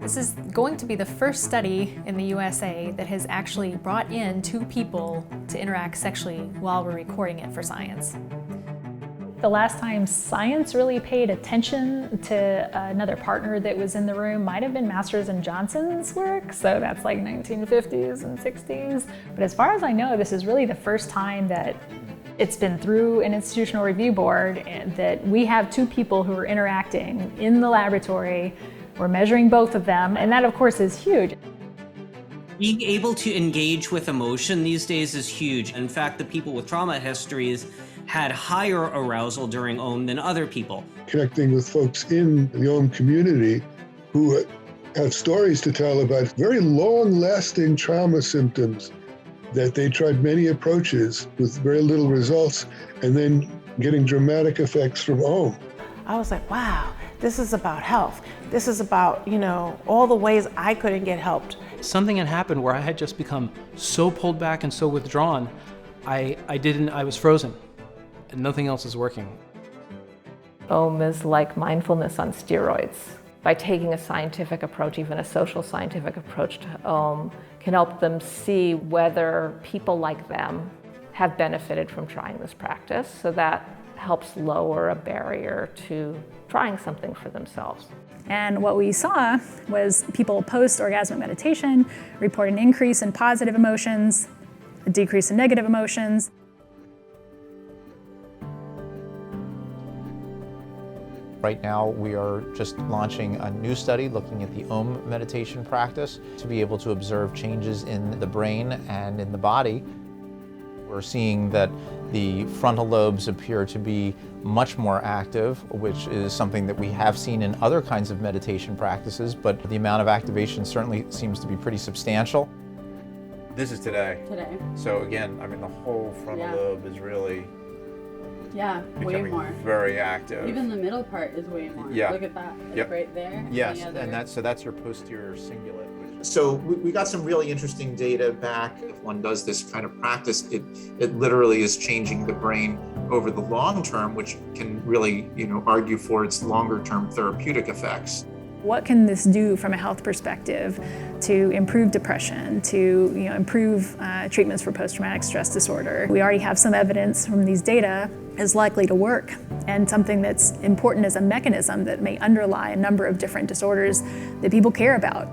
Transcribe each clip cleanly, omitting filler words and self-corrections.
This is going to be the first study in the USA that has actually brought in two people to interact sexually while we're recording it for science. The last time science really paid attention to another partner that was in the room might have been Masters and Johnson's work, so that's like 1950s and 60s. But as far as I know, this is really the first time that it's been through an institutional review board and that we have two people who are interacting in the laboratory. We're measuring both of them, and that of course is huge. Being able to engage with emotion these days is huge. In fact, the people with trauma histories had higher arousal during OM than other people. Connecting with folks in the OM community who have stories to tell about very long-lasting trauma symptoms that they tried many approaches with very little results, and then getting dramatic effects from OM. I was like, wow, this is about health. This is about, all the ways I couldn't get helped. Something had happened where I had just become so pulled back and so withdrawn, I was frozen, and nothing else is working. OM is like mindfulness on steroids. By taking a scientific approach, even a social scientific approach to OM, can help them see whether people like them have benefited from trying this practice, so that helps lower a barrier to trying something for themselves. And what we saw was people post-orgasmic meditation report an increase in positive emotions, a decrease in negative emotions. Right now, we are just launching a new study looking at the OM meditation practice to be able to observe changes in the brain and in the body. We're seeing that the frontal lobes appear to be much more active, which is something that we have seen in other kinds of meditation practices, but the amount of activation certainly seems to be pretty substantial. This is today. Today. So again, the whole frontal lobe is really way more. Very active. Even the middle part is way more. Yeah. Look at that. It's Yep. right there. Yes, The other- and that's your posterior cingulate. So we got some really interesting data back. If one does this kind of practice, it literally is changing the brain over the long term, which can really, argue for its longer term therapeutic effects. What can this do from a health perspective to improve depression, to improve treatments for post-traumatic stress disorder? We already have some evidence from these data is likely to work, and something that's important as a mechanism that may underlie a number of different disorders that people care about.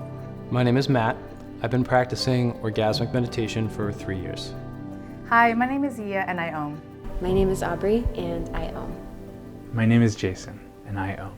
My name is Matt. I've been practicing orgasmic meditation for 3 years. Hi, my name is Ia and I OM. My name is Aubrey and I OM. My name is Jason and I OM.